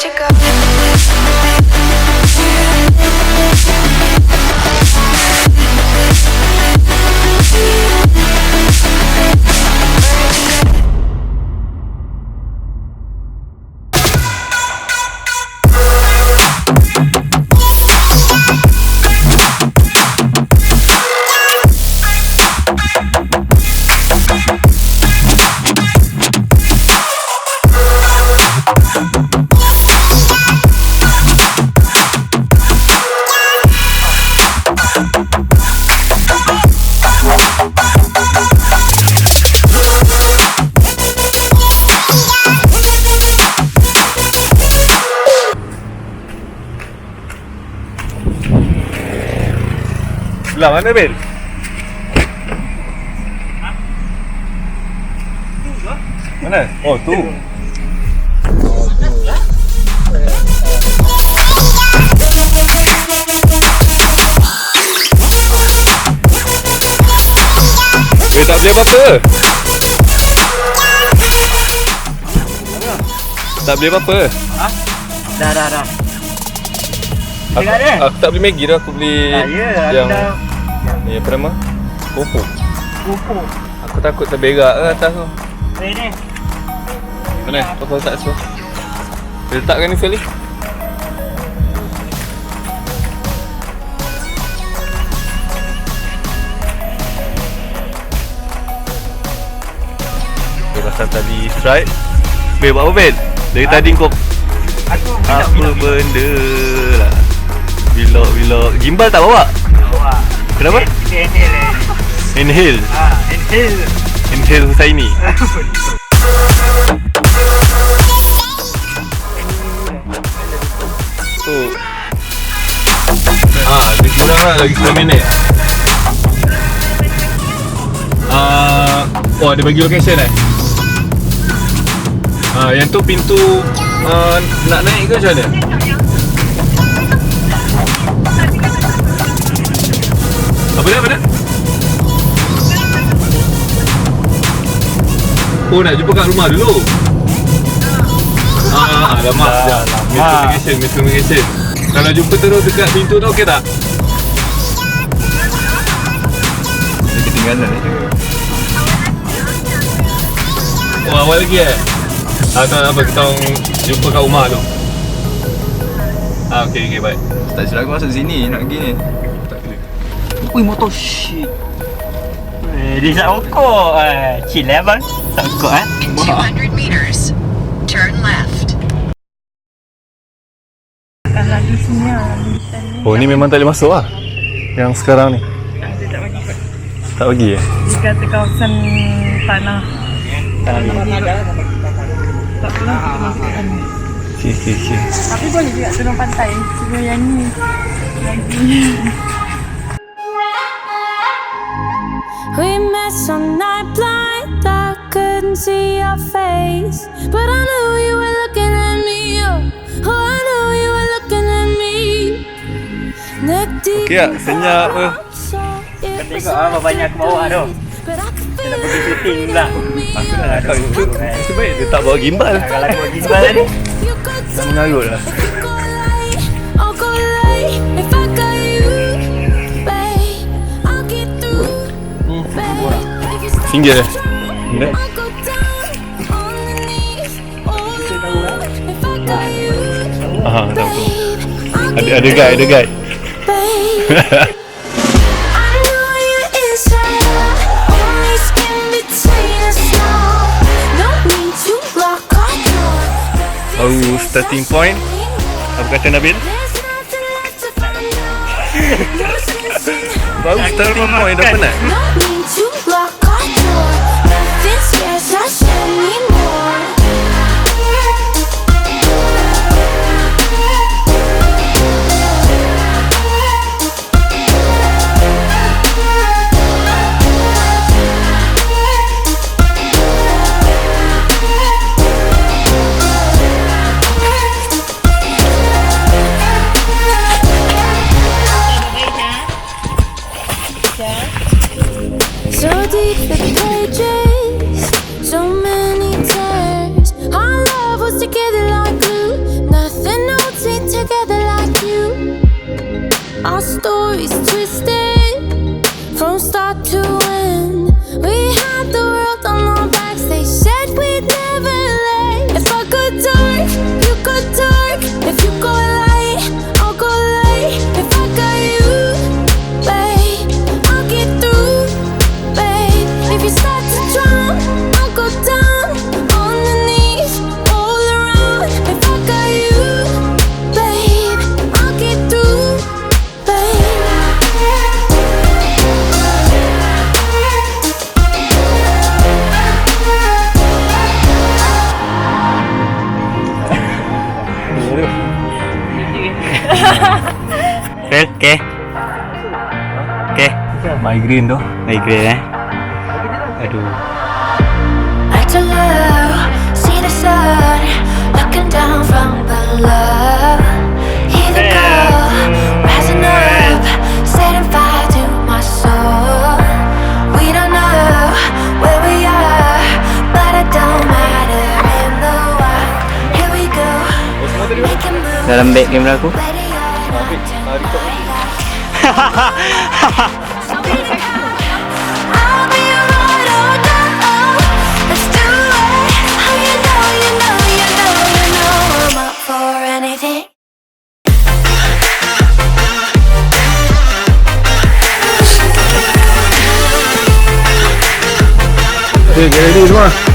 you go? Belah mana, Bil? Mana? Oh, tu. Bil tak beli apa-apa? Tak beli apa-apa? Ha? Dah. Aku tak beli Maggi dah, aku beli yang ni apa nama? Kupu. Aku takut terberak ke atas tu. Ni. Mana? Apa tak suruh? Dia letakkan ni sekali. Okay, pasal tadi strike. Bil, buat apa, Bil? Dari tadi kau Aku apa benda lah. Bilok. Gimbal tak bawa? bawa. Kenapa? Inhale. Inhale. Inhale. Inhale Husaini. Tu. Lebih kurang lah lagi 10 minit. Oh, dia bagi location yang tu pintu nak naik ke macam mana? Apa dia? Oh, nak jumpa kat rumah dulu. Lama. Metro navigation. Kalau jumpa terus dekat pintu tu okey tak? Dia ketinggalan ni. Oh, awal lagi tak apa, kita orang jumpa kat rumah tu. Okey, baik. Tak silap aku masuk sini nak pergi ni. Tak kena. Ui, motor shit. Dia nak rokok. Chill bang. Tak rokok 200 meters. Turn left. Kalau di sini Oh, ni memang tak boleh masuk lah. Yang sekarang ni. dia tak bagi kot. Tak bagi Dia kata kawasan tanah. Tak pernah kita masukkan. Okay. Tapi boleh juga turun pantai. Cuma yang ni lagi. We met some night blind, I couldn't see your face, but I knew you were looking at me. Oh, I knew you were looking at me. Neck deep. Okey tak? Senyap ke? Kau tengok apa banyak aku bawa tu. Kita nak pergi shooting pula. Aku dah nak tahu itu. Nasib baik dia tak bawa gimbal. Kalau aku bawa gimbal tadi. Dah mengarut lah. Singgah eh? Enggak? Tahu. Ada guide. Oh, starting point. Apa kata Nabil? Baru starting point dah penat. So deep the pages, so many tears. Our love was together like glue. Nothing got to end. We had the world on our backs. They said we'd never lay. If I could dark, you could dark. If you go light, I'll go light. If I got you, babe, I'll get through, babe. If you start to drown, I'll go down on the knees, all around. If I got you, babe, I'll get through, babe. Okay. Okay. Migraine tu. Migraine Aduh. Like to love, see the sun looking down from below. Hear the call, rising up, setting fire to my soul. We don't know where we are, but it don't matter in the wild. Here we go, making moves. Dalam beg kamera aku. I'll be your ride or die. Let's do it. Oh, you know I'm up for anything. Okay, get ready semua.